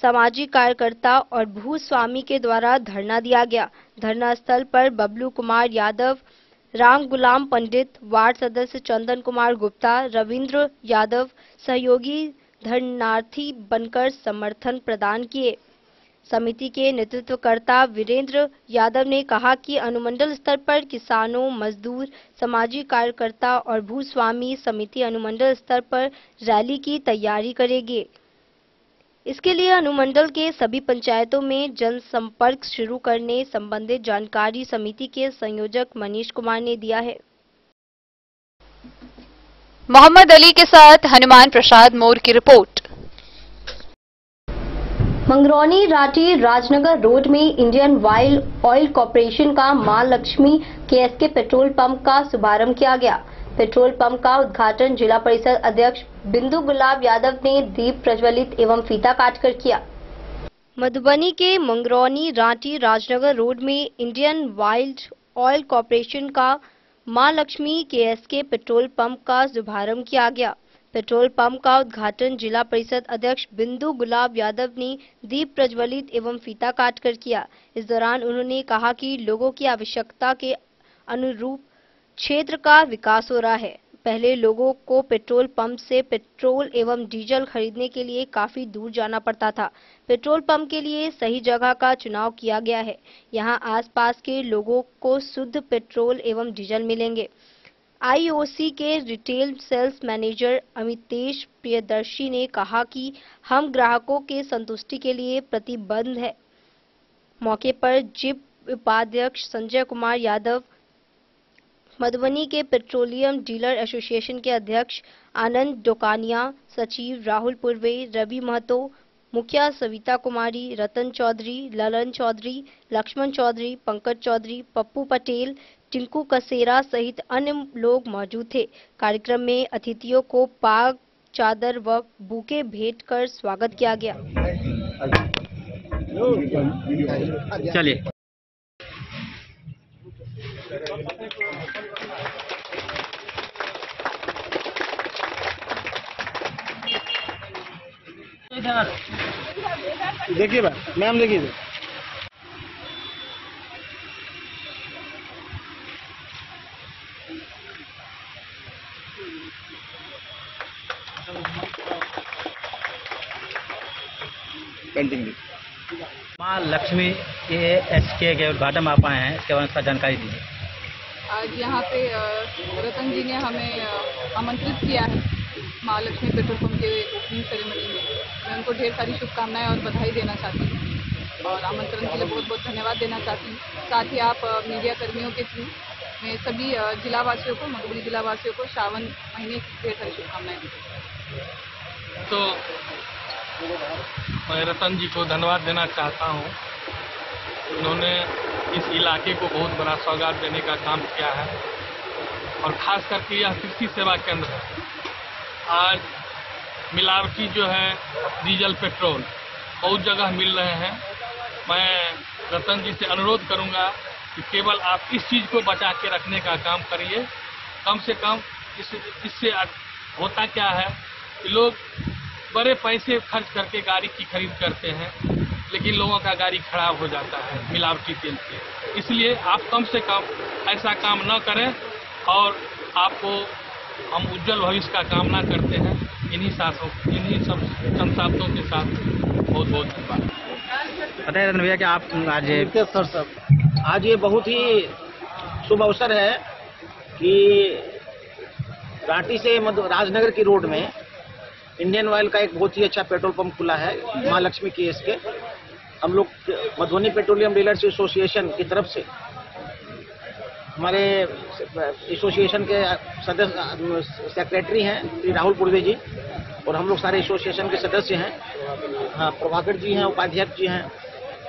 सामाजिक कार्यकर्ता और भूस्वामी के द्वारा धरना दिया गया। धरना स्थल पर बबलू कुमार यादव, राम गुलाम पंडित, वार्ड सदस्य चंदन कुमार गुप्ता, रविंद्र यादव सहयोगी धरनार्थी बनकर समर्थन प्रदान किए। समिति के नेतृत्वकर्ता वीरेंद्र यादव ने कहा कि अनुमंडल स्तर पर किसानों, मजदूर, सामाजिक कार्यकर्ता और भूस्वामी समिति अनुमंडल स्तर पर रैली की तैयारी करेगी। इसके लिए अनुमंडल के सभी पंचायतों में जनसंपर्क शुरू करने संबंधित जानकारी समिति के संयोजक मनीष कुमार ने दिया है। मोहम्मद अली के साथ हनुमान प्रसाद मोर की रिपोर्ट। मंगरौनी राठी राजनगर रोड में इंडियन ऑयल कॉर्पोरेशन का मां लक्ष्मी KSK पेट्रोल पंप का शुभारंभ किया गया। पेट्रोल पंप का उद्घाटन जिला परिषद अध्यक्ष बिंदु गुलाब यादव ने दीप प्रज्वलित एवं फीता काटकर किया। मधुबनी के मंगरौनी राठी राजनगर रोड में इंडियन ऑयल कॉर्पोरेशन का मां लक्ष्मी KSK पेट्रोल पंप का शुभारंभ किया गया। पेट्रोल पंप का उद्घाटन जिला परिषद अध्यक्ष बिंदु गुलाब यादव ने दीप प्रज्वलित एवं फीता काटकर किया। इस दौरान उन्होंने कहा कि लोगों की आवश्यकता के अनुरूप क्षेत्र का विकास हो रहा है। पहले लोगों को पेट्रोल पंप से पेट्रोल एवं डीजल खरीदने के लिए काफी दूर जाना पड़ता था। पेट्रोल पंप के लिए सही जगह का चुनाव किया गया है। यहां आसपास के लोगों को शुद्ध पेट्रोल एवं डीजल मिलेंगे। IOC के retail sales manager Amitesh Priyadarshi ने कहा कि हम ग्राहकों के संतुष्टि के लिए प्रतिबद्ध है। मौके पर जिप उपाध्यक्ष संजय कुमार यादव, मधुबनी के पेट्रोलियम डीलर एसोसिएशन के अध्यक्ष आनंद डोकानिया, सचिव राहुल पूर्वे, रवि महतो, मुखिया सविता कुमारी, रतन चौधरी, ललन चौधरी, लक्ष्मण चौधरी, पंकज चौधरी, पप्पू पटेल, टिंकू कसेरा सहित अन्य लोग मौजूद थे। कार्यक्रम में अतिथियों को पाग, चादर व बुके भेंट कर स्वागत किया गया। चलिए देखिए मैम, देखिए पेंटिंग माँ लक्ष्मी के एसके के उद्घाटन आप आए हैं, इसके बारे में जानकारी दीजिए। आज यहाँ पे रतन जी ने हमें आमंत्रित किया है माँ लक्ष्मी पेट्रोल पंप के ओपनिंग सेरेमनी में। मैं उनको ढेर सारी शुभकामनाएं और बधाई देना चाहती हूँ और आमंत्रण के लिए बहुत बहुत धन्यवाद देना चाहती हूँ। साथ ही आप मीडिया कर्मियों के थ्रू मैं सभी जिलावासियों को, मधुबनी जिलावासियों को श्रावण महीने की ढेर सारी शुभकामनाएं देती हूँ। तो मैं रतन जी को धन्यवाद देना चाहता हूँ। उन्होंने इस इलाके को बहुत बड़ा सौगात देने का काम किया है और खास करके यह कृषि सेवा केंद्र है। आज मिलावटी जो है डीजल पेट्रोल बहुत जगह मिल रहे हैं। मैं रतन जी से अनुरोध करूंगा कि केवल आप इस चीज़ को बचा के रखने का काम करिए। कम से कम इससे होता क्या है कि लोग बड़े पैसे खर्च करके गाड़ी की खरीद करते हैं, लेकिन लोगों का गाड़ी खराब हो जाता है मिलावटी तेल से। इसलिए आप कम से कम ऐसा काम न करें और आपको हम उज्जवल भविष्य का कामना करते हैं। इन्हीं सब संसाधनों के साथ बहुत बहुत धन्यवाद। बताइए रतन भैया कि आप आज ये बहुत ही शुभ अवसर है कि घाटी से राजनगर की रोड में इंडियन ऑयल का एक बहुत ही अच्छा पेट्रोल पंप खुला है, माँ लक्ष्मी केस के। हम लोग मधुबनी पेट्रोलियम डीलर्स एसोसिएशन की तरफ से, हमारे एसोसिएशन के सदस्य सेक्रेटरी हैं श्री राहुल पूर्वे जी और हम लोग सारे एसोसिएशन के सदस्य हैं, हाँ, प्रभाकर जी हैं, उपाध्यक्ष जी हैं।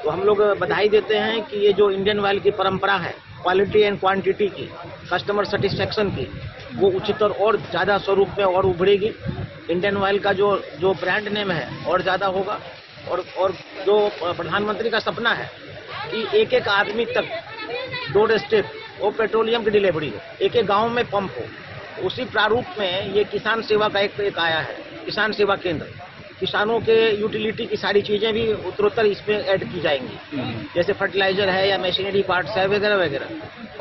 तो हम लोग बधाई देते हैं कि ये जो इंडियन ऑयल की परंपरा है क्वालिटी एंड क्वांटिटी की, कस्टमर सेटिस्फेक्शन की, वो उच्चतर और ज़्यादा स्वरूप में और उभरेगी। इंडियन ऑयल का जो ब्रांड नेम है और ज़्यादा होगा और जो प्रधानमंत्री का सपना है कि एक एक आदमी तक डोर स्टेप वो पेट्रोलियम की डिलीवरी हो, एक एक गांव में पंप हो, उसी प्रारूप में ये किसान सेवा का एक आया है, किसान सेवा केंद्र। किसानों के यूटिलिटी की सारी चीज़ें भी उत्तरोत्तर इसमें ऐड की जाएंगी, जैसे फर्टिलाइजर है या मशीनरी पार्ट्स है वगैरह वगैरह।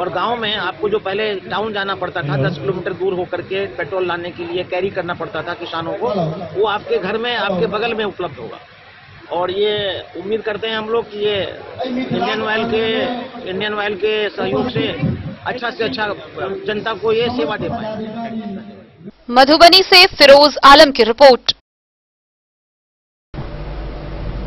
और गांव में आपको जो पहले टाउन जाना पड़ता था 10 किलोमीटर दूर होकर के पेट्रोल लाने के लिए कैरी करना पड़ता था किसानों को, वो आपके घर में आपके बगल में उपलब्ध होगा। और ये उम्मीद करते हैं हम लोग कि ये इंडियन ऑयल के सहयोग से अच्छा जनता को ये सेवा दे पाए। मधुबनी से फिरोज आलम की रिपोर्ट।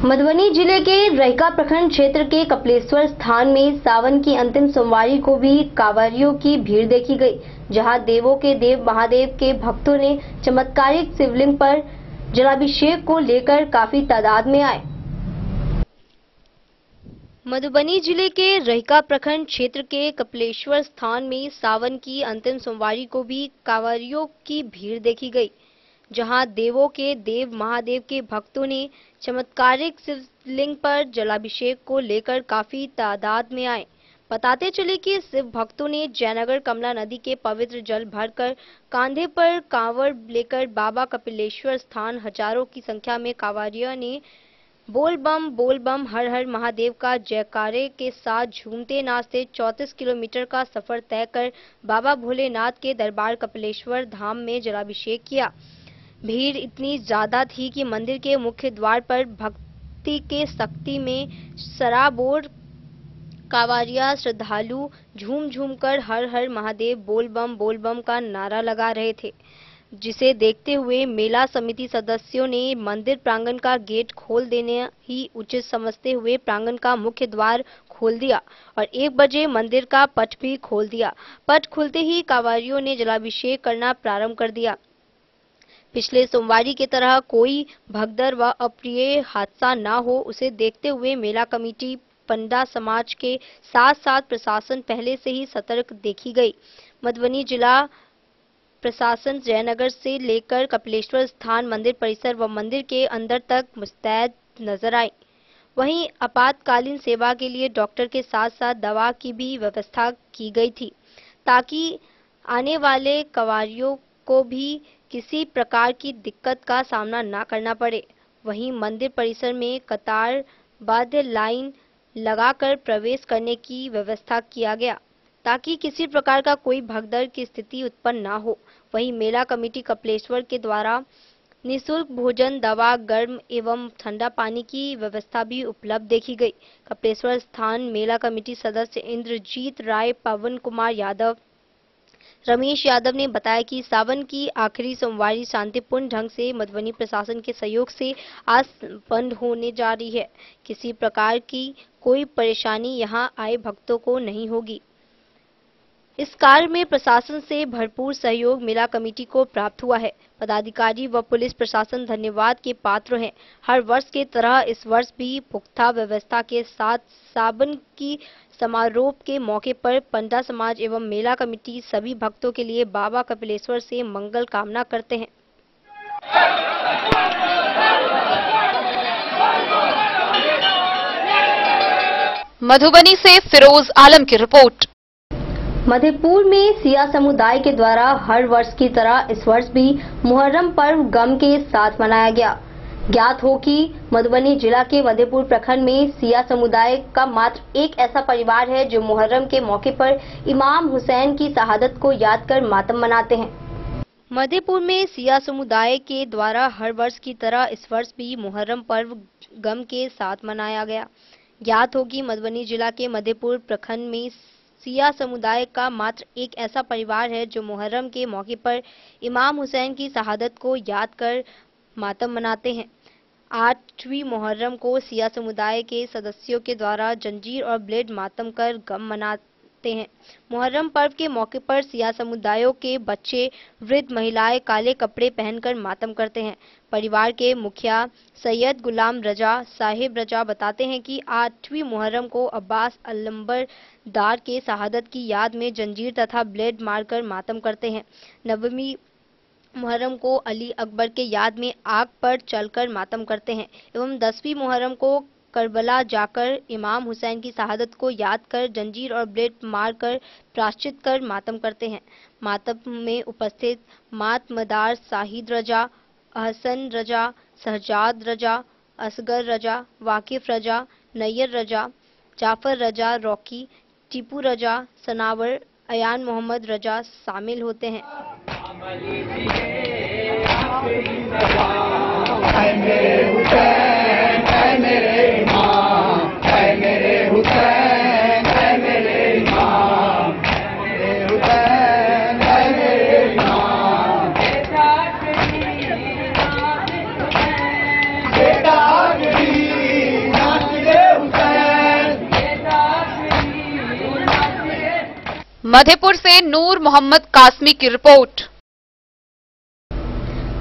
मधुबनी जिले के रहिका प्रखंड क्षेत्र के कपिलेश्वर स्थान में सावन की अंतिम सोमवारी को भी कांवरियों की भीड़ देखी गई, जहां देवों के देव महादेव के भक्तों ने चमत्कारिक शिवलिंग पर जलाभिषेक को लेकर काफी तादाद में आए। मधुबनी जिले के रहिका प्रखंड क्षेत्र के कपिलेश्वर स्थान में सावन की अंतिम सोमवारी को भी कांवरियों की भीड़ देखी गई, जहां देवों के देव महादेव के भक्तों ने चमत्कारिक शिवलिंग पर जलाभिषेक को लेकर काफी तादाद में आए। बताते चले कि शिव भक्तों ने जयनगर कमला नदी के पवित्र जल भरकर कांधे पर कांवड़ लेकर बाबा कपिलेश्वर स्थान हजारों की संख्या में कांवरियों ने बोल बम हर हर महादेव का जयकारे के साथ झूमते नाचते 34 किलोमीटर का सफर तय कर बाबा भोलेनाथ के दरबार कपिलेश्वर धाम में जलाभिषेक किया। भीड़ इतनी ज्यादा थी कि मंदिर के मुख्य द्वार पर भक्ति के शक्ति में सराबोर कांवरिया श्रद्धालु झूम कर हर हर महादेव बोल बम का नारा लगा रहे थे। जिसे देखते हुए मेला समिति सदस्यों ने मंदिर प्रांगण का गेट खोल देने ही उचित समझते हुए प्रांगण का मुख्य द्वार खोल दिया और 1 बजे मंदिर का पट भी खोल दिया। पट खुलते ही कांवड़ियों ने जलाभिषेक करना प्रारंभ कर दिया। पिछले सोमवारी की तरह कोई भगदड़ व अप्रिय हादसा न हो, उसे देखते हुए मेला कमेटी, पंडा समाज के साथ साथ प्रशासन पहले से ही सतर्क देखी गई। मधुबनी जिला प्रशासन जयनगर से लेकर कपिलेश्वर स्थान मंदिर परिसर व मंदिर के अंदर तक मुस्तैद नजर आई। वहीं आपातकालीन सेवा के लिए डॉक्टर के साथ साथ दवा की भी व्यवस्था की गई थी, ताकि आने वाले कांवड़ियों को भी किसी प्रकार की दिक्कत का सामना न करना पड़े। वहीं मंदिर परिसर में कतारबद्ध लाइन लगाकर प्रवेश करने की व्यवस्था किया गया, ताकि किसी प्रकार का कोई भगदड़ की स्थिति उत्पन्न न हो। वहीं मेला कमेटी कपिलेश्वर के द्वारा निःशुल्क भोजन, दवा, गर्म एवं ठंडा पानी की व्यवस्था भी उपलब्ध देखी गई। कपिलेश्वर स्थान मेला कमेटी सदस्य इंद्रजीत राय, पवन कुमार यादव, रमेश यादव ने बताया कि सावन की आखिरी सोमवारी शांतिपूर्ण ढंग से मधुबनी प्रशासन के सहयोग से आज संपन्न होने जा रही है। किसी प्रकार की कोई परेशानी यहां आए भक्तों को नहीं होगी। इस कार्य में प्रशासन से भरपूर सहयोग मेला कमेटी को प्राप्त हुआ है। पदाधिकारी व पुलिस प्रशासन धन्यवाद के पात्र हैं। हर वर्ष की तरह इस वर्ष भी पुख्ता व्यवस्था के साथ सावन की समारोह के मौके पर पंडा समाज एवं मेला कमेटी सभी भक्तों के लिए बाबा कपिलेश्वर से मंगल कामना करते हैं। मधुबनी से फिरोज आलम की रिपोर्ट। मधेपुर में सिया समुदाय के द्वारा हर वर्ष की तरह इस वर्ष भी मुहर्रम पर्व गम के साथ मनाया गया। ज्ञात हो कि मधुबनी जिला के मधेपुर प्रखंड में सिया समुदाय का मात्र एक ऐसा परिवार है जो मुहर्रम के मौके पर इमाम हुसैन की शहादत को याद कर मातम मनाते हैं। मधेपुर में सिया समुदाय के द्वारा हर वर्ष की तरह इस वर्ष भी मुहर्रम पर्व गम के साथ मनाया गया। ज्ञात हो कि मधुबनी जिला के मधेपुर प्रखंड में सिया समुदाय का मात्र एक ऐसा परिवार है जो मुहर्रम के मौके पर इमाम हुसैन की शहादत को याद कर मातम मनाते हैं। 8वीं मुहर्रम को सिया समुदाय के सदस्यों के द्वारा जंजीर और ब्लेड मातम कर गम मनाते हैं। मुहर्रम पर्व के मौके पर सिया समुदायों के बच्चे, वृद्ध, महिलाएं काले कपड़े पहनकर मातम करते हैं। परिवार के मुखिया सैयद गुलाम रजा साहिब रजा बताते हैं कि 8वीं मुहर्रम को अब्बास अलंबरदार के शहादत की याद में जंजीर तथा ब्लेड मारकर मातम करते हैं। 9वीं मुहर्रम को अली अकबर के याद में आग पर चलकर मातम करते हैं एवं 10वीं मुहर्रम को करबला जाकर इमाम हुसैन की शहादत को याद कर जंजीर और ब्लेड मारकर प्रायश्चित कर मातम करते हैं। मातम में उपस्थित मातमदार शाहिद रजा, अहसन रजा, शहजाद रजा, असगर रजा, वाकिफ रजा, नैयर रजा, जाफर रजा, रॉकी, टीपू रजा, सनावर, अयान मोहम्मद रजा शामिल होते हैं। मधेपुर से नूर मोहम्मद कासमी की रिपोर्ट।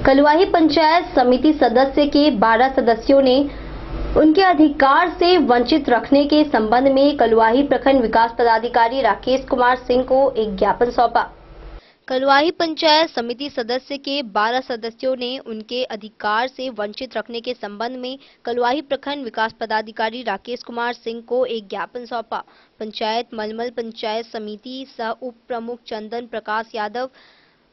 कलुआही पंचायत समिति सदस्य के 12 सदस्यों ने उनके अधिकार से वंचित रखने के संबंध में कलुआही प्रखंड विकास पदाधिकारी राकेश कुमार सिंह को एक ज्ञापन सौंपा। कलुआही पंचायत समिति सदस्य के 12 सदस्यों ने उनके अधिकार से वंचित रखने के संबंध में कलुआही प्रखंड विकास पदाधिकारी राकेश कुमार सिंह को एक ज्ञापन सौंपा। पंचायत मलमल पंचायत समिति सह उप प्रमुख चंदन प्रकाश यादव,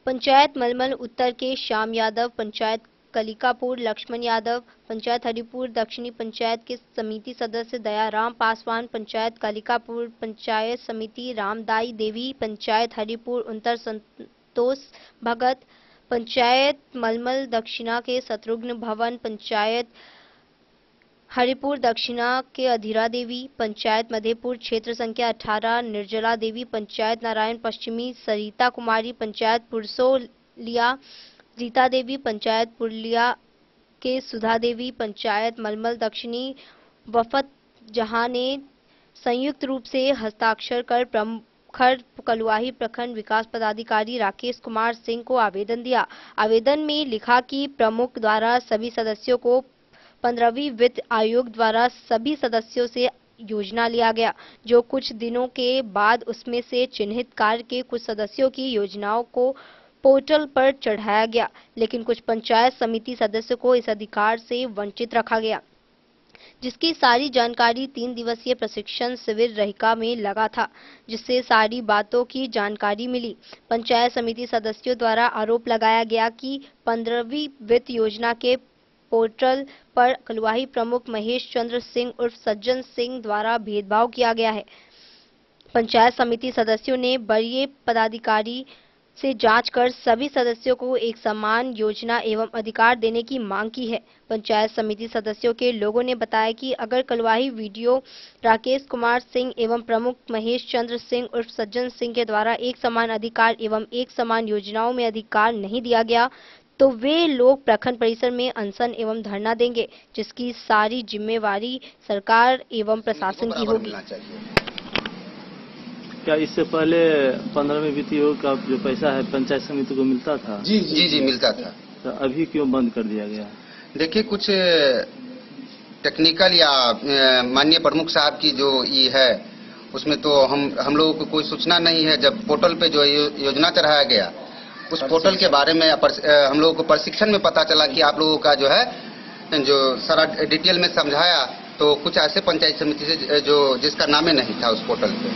पंचायत मलमल उत्तर के श्याम यादव, पंचायत कलिकापुर लक्ष्मण यादव, पंचायत हरिपुर दक्षिणी पंचायत के समिति सदस्य दयाराम पासवान, पंचायत कलिकापुर पंचायत समिति रामदाई देवी, पंचायत हरिपुर उत्तर संतोष भगत, पंचायत मलमल दक्षिणा के शत्रुघ्न भवन, पंचायत हरिपुर दक्षिणा के अधीरा देवी, पंचायत मधेपुर क्षेत्र संख्या 18 निर्जला देवी, पंचायत नारायण पश्चिमी सरिता कुमारी, पंचायत पुरसोलिया जीता देवी, पंचायत पुरलिया के सुधा देवी, पंचायत मलमल दक्षिणी वफत जहां ने संयुक्त रूप से हस्ताक्षर कर प्रमुखर कलुआही प्रखंड विकास पदाधिकारी राकेश कुमार सिंह को आवेदन दिया। आवेदन में लिखा कि प्रमुख द्वारा सभी सदस्यों को 15वीं वित्त आयोग द्वारा सभी सदस्यों से योजना लिया गया, जो कुछ दिनों के बाद उसमें से चिन्हित कार्य के कुछ सदस्यों की योजनाओं को पोर्टल पर चढ़ाया गया, लेकिन कुछ पंचायत समिति सदस्यों को इस अधिकार से वंचित रखा गया, जिसकी सारी जानकारी 3 दिवसीय प्रशिक्षण शिविर रहिका में लगा था, जिससे सारी बातों की जानकारी मिली। पंचायत समिति सदस्यों द्वारा आरोप लगाया गया कि 15वीं वित्त योजना के पोर्टल पर कलुआही प्रमुख महेश चंद्र सिंह उर्फ सज्जन सिंह द्वारा भेदभाव किया गया है। पंचायत समिति सदस्यों ने वरीय पदाधिकारी से जांच कर सभी सदस्यों को एक समान योजना एवं अधिकार देने की मांग की है। पंचायत समिति सदस्यों के लोगों ने बताया कि अगर कलुआही वीडियो राकेश कुमार सिंह एवं प्रमुख महेश चंद्र सिंह उर्फ सज्जन सिंह के द्वारा एक समान अधिकार एवं एक समान योजनाओं में अधिकार नहीं दिया गया, तो वे लोग प्रखंड परिसर में अनशन एवं धरना देंगे, जिसकी सारी जिम्मेवारी सरकार एवं प्रशासन की होगी। क्या इससे पहले 15वें वित्त आयोग का जो पैसा है पंचायत समिति को मिलता था? जी मिलता था। तो अभी क्यों बंद कर दिया गया? देखिए, कुछ टेक्निकल या माननीय प्रमुख साहब की जो ये है उसमें तो हम लोगों को कोई सूचना नहीं है। जब पोर्टल पे जो योजना चढ़ाया गया उस पोर्टल के बारे में हम लोगों को प्रशिक्षण में पता चला कि आप लोगों का जो है जो सारा डिटेल में समझाया, तो कुछ ऐसे पंचायत समिति से जो जिसका नाम नहीं था उस पोर्टल पे,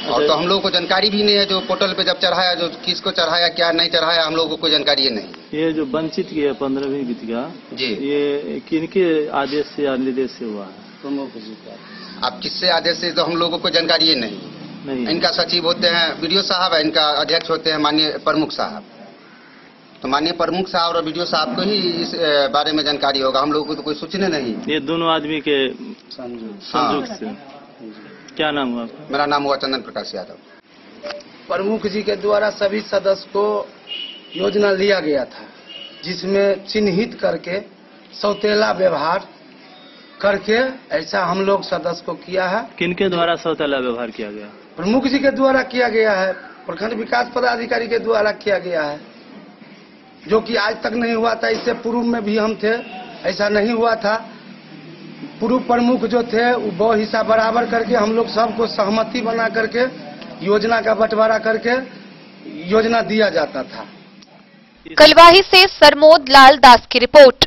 और तो हम लोगों को जानकारी भी नहीं है। जो पोर्टल पे जब चढ़ाया, जो किसको चढ़ाया, क्या नहीं चढ़ाया, हम लोगों को कोई जानकारी नहीं। ये जो वंचित किया 15वीं वित्त का, जी, ये किनके आदेश से या निर्देश से हुआ है? प्रमुख जी का। अब किससे आदेश से तो हम लोगों को जानकारी नहीं। इनका सचिव होते हैं वीडियो साहब, इनका अध्यक्ष होते हैं माननीय प्रमुख साहब। तो माननीय प्रमुख साहब और वीडियो साहब को ही इस बारे में जानकारी होगा, हम लोगों को तो कोई सूचना नहीं। ये दोनों आदमी के संयोग से। क्या नाम हुआ? मेरा नाम हुआ चंदन प्रकाश यादव। प्रमुख जी के द्वारा सभी सदस्य को योजना लिया गया था, जिसमें चिन्हित करके सौतेला व्यवहार करके ऐसा हम लोग सदस्य को किया है। किनके द्वारा सौतेला व्यवहार किया गया? प्रमुख जी के द्वारा किया गया है, प्रखंड विकास पदाधिकारी के द्वारा किया गया है, जो कि आज तक नहीं हुआ था। इससे पूर्व में भी हम थे, ऐसा नहीं हुआ था। पूर्व प्रमुख जो थे वो 2 हिस्सा बराबर करके हम लोग सबको सहमति बना करके योजना का बंटवारा करके योजना दिया जाता था। कलुआही से सरमोद लाल दास की रिपोर्ट।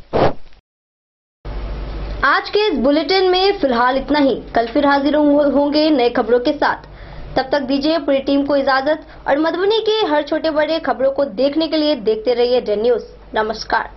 आज के इस बुलेटिन में फिलहाल इतना ही। कल फिर हाजिर होंगे नए खबरों के साथ। तब तक दीजिए पूरी टीम को इजाजत और मधुबनी के हर छोटे बड़े खबरों को देखने के लिए देखते रहिए डे न्यूज। नमस्कार।